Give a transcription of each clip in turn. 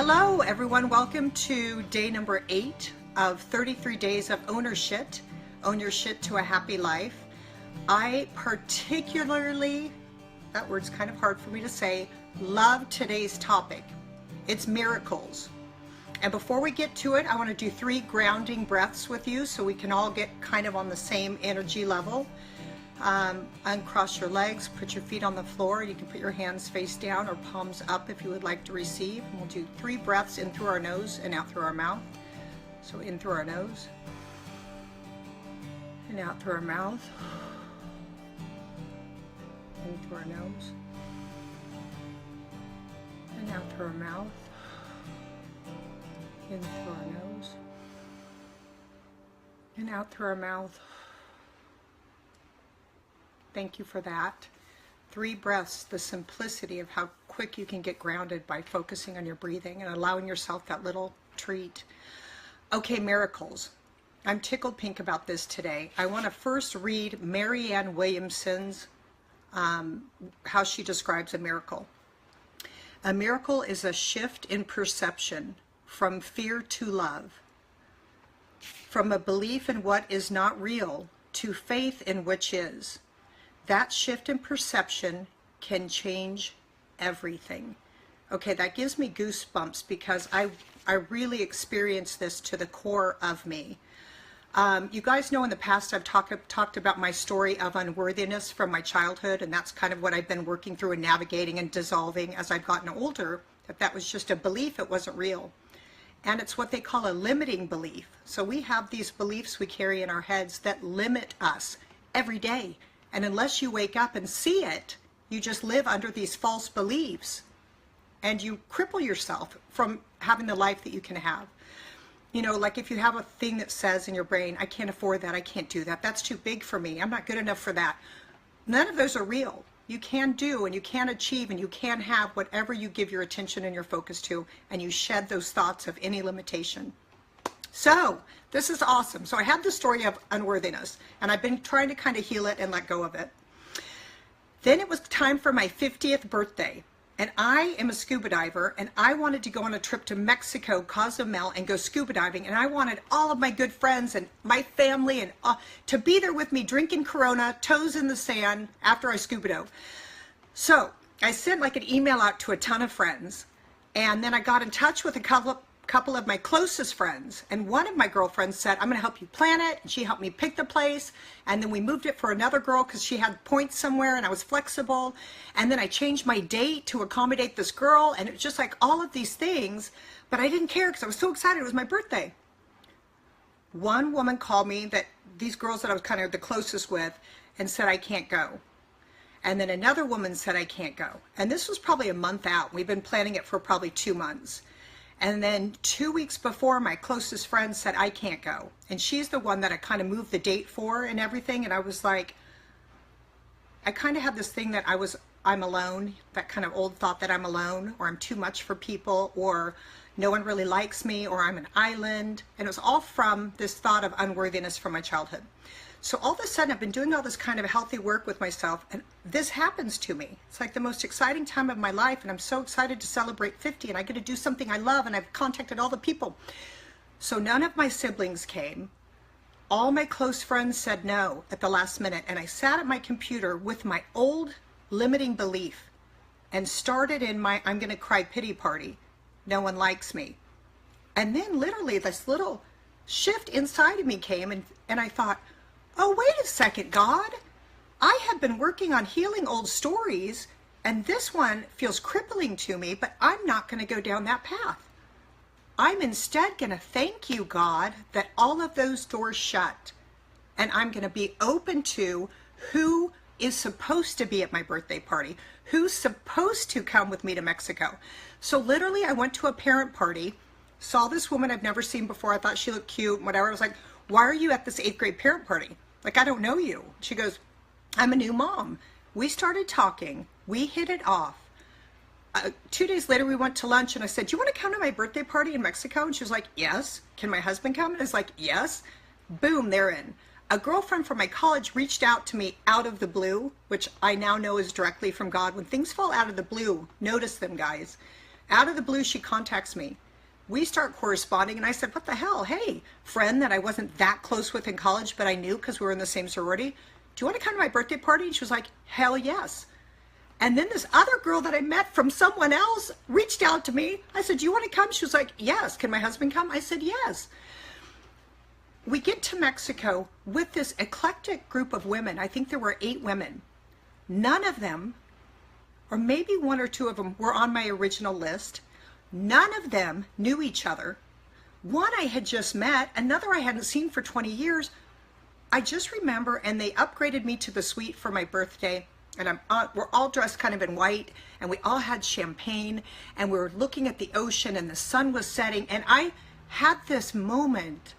Hello everyone, welcome to day number 8 of 33 days of ownership. Own your shit to a happy life. I particularly, that word's kind of hard for me to say, love today's topic. It's miracles. And before we get to it, I want to do 3 grounding breaths with you so we can all get kind of on the same energy level. Uncross your legs, put your feet on the floor. You can put your hands face down or palms up if you would like to receive. And we'll do 3 breaths in through our nose and out through our mouth. So in through our nose and out through our mouth. In through our nose and out through our mouth. In through our nose and out through our mouth. Thank you for that. 3 breaths, the simplicity of how quick you can get grounded by focusing on your breathing and allowing yourself that little treat. Okay, miracles. I'm tickled pink about this today. I want to first read Marianne Williamson's, how she describes a miracle. A miracle is a shift in perception from fear to love, from a belief in what is not real to faith in which is. That shift in perception can change everything. Okay, that gives me goosebumps because I really experienced this to the core of me. You guys know in the past I've talked about my story of unworthiness from my childhood, and that's kind of what I've been working through and navigating and dissolving as I've gotten older, that was just a belief, it wasn't real. And it's what they call a limiting belief. So we have these beliefs we carry in our heads that limit us every day. And unless you wake up and see it, you just live under these false beliefs and you cripple yourself from having the life that you can have. You know, like if you have a thing that says in your brain, I can't afford that, I can't do that, that's too big for me, I'm not good enough for that. None of those are real. You can do and you can achieve and you can have whatever you give your attention and your focus to, and you shed those thoughts of any limitation. So this is awesome. So I had the story of unworthiness and I've been trying to kind of heal it and let go of it. Then it was time for my 50th birthday, and I am a scuba diver and I wanted to go on a trip to Mexico, Cozumel, and go scuba diving, and I wanted all of my good friends and my family and to be there with me drinking Corona, toes in the sand after I scuba dove. So I sent like an email out to a ton of friends, and then I got in touch with a couple of my closest friends, and one of my girlfriends said, I'm going to help you plan it, and she helped me pick the place, and then we moved it for another girl because she had points somewhere and I was flexible, and then I changed my date to accommodate this girl, and it was just like all of these things, but I didn't care because I was so excited. It was my birthday. One woman called me, that these girls that I was kind of the closest with, and said I can't go. And then another woman said I can't go, and this was probably a month out. We've been planning it for probably 2 months. And then 2 weeks before, my closest friend said, I can't go. And she's the one that I kind of moved the date for and everything. And I was like, I kind of had this thing that I'm alone, that kind of old thought that I'm alone, or I'm too much for people, or no one really likes me, or I'm an island. And it was all from this thought of unworthiness from my childhood. So all of a sudden, I've been doing all this kind of healthy work with myself, and this happens to me. It's like the most exciting time of my life, and I'm so excited to celebrate 50, and I get to do something I love, and I've contacted all the people. So none of my siblings came. All my close friends said no at the last minute, and I sat at my computer with my old limiting belief and started in my I'm gonna cry pity party. No one likes me. And then literally this little shift inside of me came, and I thought, oh, wait a second, God. I have been working on healing old stories, and this one feels crippling to me, but I'm not going to go down that path. I'm instead going to thank you, God, that all of those doors shut, and I'm going to be open to who is supposed to be at my birthday party, who's supposed to come with me to Mexico. So literally, I went to a parent party, saw this woman I've never seen before. I thought she looked cute, whatever. I was like, why are you at this 8th grade parent party? Like, I don't know you. She goes, I'm a new mom. We started talking. We hit it off. 2 days later, we went to lunch, and I said, do you want to come to my birthday party in Mexico? And she was like, yes. Can my husband come? And I was like, yes. Boom, they're in. A girlfriend from my college reached out to me out of the blue, which I now know is directly from God. When things fall out of the blue, notice them, guys. Out of the blue, she contacts me. We start corresponding, and I said, what the hell? Hey, friend that I wasn't that close with in college, but I knew because we were in the same sorority. Do you want to come to my birthday party? And she was like, hell yes. And then this other girl that I met from someone else reached out to me. I said, do you want to come? She was like, yes. Can my husband come? I said, yes. We get to Mexico with this eclectic group of women. I think there were 8 women. None of them, or maybe 1 or 2 of them, were on my original list. None of them knew each other. One I had just met, another I hadn't seen for 20 years. I just remember, and they upgraded me to the suite for my birthday. And we're all dressed kind of in white, and we all had champagne, and we were looking at the ocean, and the sun was setting. And I had this moment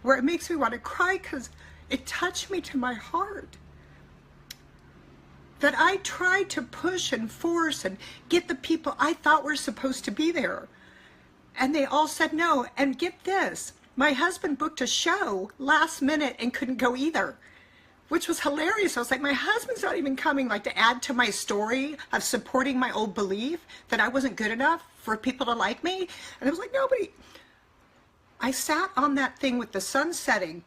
where it makes me want to cry because it touched me to my heart. That I tried to push and force and get the people I thought were supposed to be there. And they all said no. And get this, my husband booked a show last minute and couldn't go either, which was hilarious. I was like, my husband's not even coming, like, to add to my story of supporting my old belief that I wasn't good enough for people to like me. And I was like, nobody. I sat on that thing with the sun setting,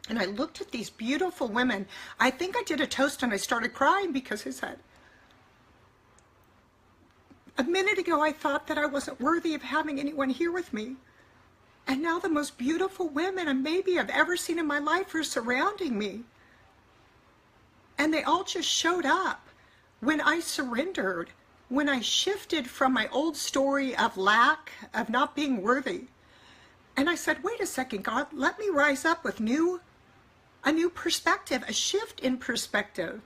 and I looked at these beautiful women. I think I did a toast, and I started crying because I said, a minute ago I thought that I wasn't worthy of having anyone here with me. And now the most beautiful women and maybe I've ever seen in my life are surrounding me. And they all just showed up when I surrendered, when I shifted from my old story of lack, of not being worthy. And I said, wait a second, God, let me rise up with a new perspective, a shift in perspective.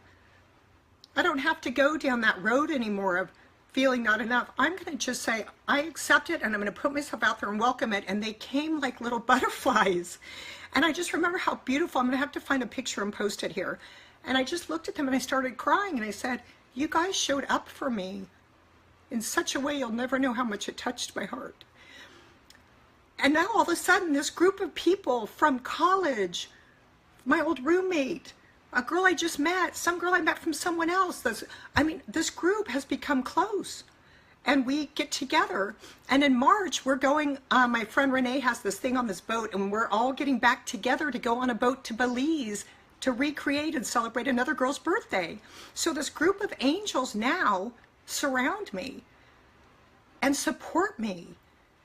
I don't have to go down that road anymore of feeling not enough. I'm going to just say, I accept it, and I'm going to put myself out there and welcome it. And they came like little butterflies. And I just remember how beautiful. I'm going to have to find a picture and post it here. And I just looked at them and I started crying, and I said, you guys showed up for me in such a way you'll never know how much it touched my heart. And now all of a sudden, this group of people from college, my old roommate, a girl I just met, some girl I met from someone else. This group has become close. And we get together. And in March, we're going, my friend Renee has this thing on this boat, and we're all getting back together to go on a boat to Belize to recreate and celebrate another girl's birthday. So this group of angels now surround me and support me.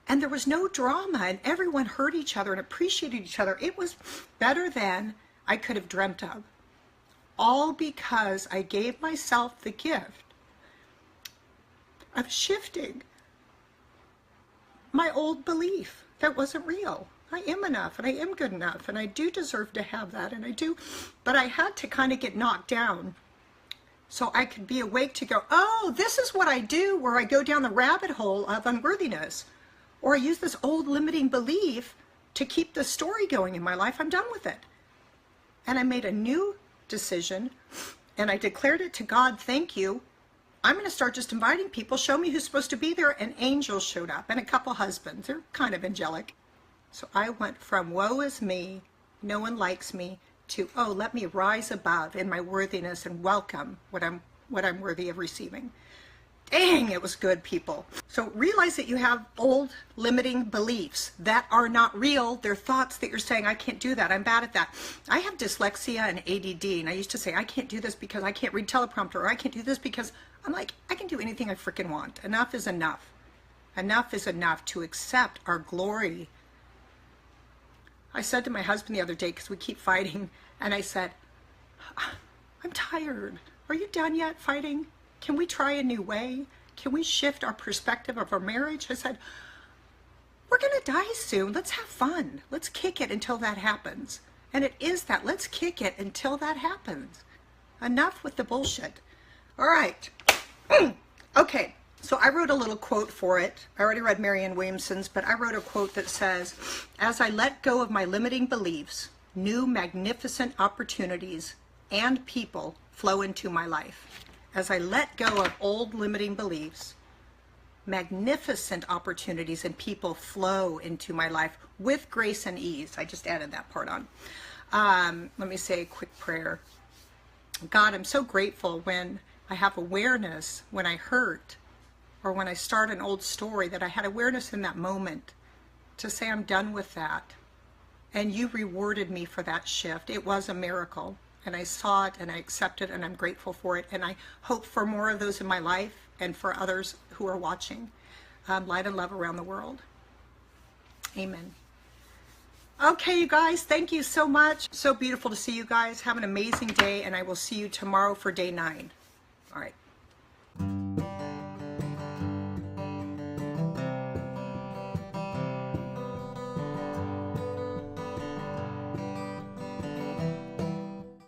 And there was no drama, and everyone heard each other and appreciated each other. It was better than I could have dreamt of. All because I gave myself the gift of shifting my old belief that wasn't real. I am enough, and I am good enough, and I do deserve to have that, and I do. But I had to kind of get knocked down so I could be awake to go, oh, this is what I do, where I go down the rabbit hole of unworthiness. Or I use this old limiting belief to keep the story going in my life. I'm done with it. And I made a new decision, and I declared it to God, thank you. I'm going to start just inviting people, show me who's supposed to be there, and angels showed up, and a couple husbands. They're kind of angelic. So I went from woe is me, no one likes me, to, oh, let me rise above in my worthiness and welcome what I'm worthy of receiving. Dang, it was good, people. So realize that you have old limiting beliefs that are not real. They're thoughts that you're saying, I can't do that. I'm bad at that. I have dyslexia and ADD, and I used to say, I can't do this because I can't read teleprompter, or I can't do this because I'm like, I can do anything I freaking want. Enough is enough. Enough is enough to accept our glory. I said to my husband the other day, because we keep fighting, and I said, I'm tired. Are you done yet fighting? Can we try a new way? Can we shift our perspective of our marriage? I said, we're going to die soon. Let's have fun. Let's kick it until that happens. And it is that. Let's kick it until that happens. Enough with the bullshit. All right. Okay. So I wrote a little quote for it. I already read Marianne Williamson's, but I wrote a quote that says, as I let go of my limiting beliefs, new magnificent opportunities and people flow into my life. As I let go of old limiting beliefs, magnificent opportunities and people flow into my life with grace and ease. I just added that part on. Let me say a quick prayer. God, I'm so grateful when I have awareness, when I hurt, or when I start an old story, that I had awareness in that moment to say, I'm done with that. And you rewarded me for that shift. It was a miracle. And I saw it and I accepted it and I'm grateful for it. And I hope for more of those in my life and for others who are watching. Light and love around the world. Amen. Okay, you guys, thank you so much. So beautiful to see you guys. Have an amazing day, and I will see you tomorrow for day 9. All right.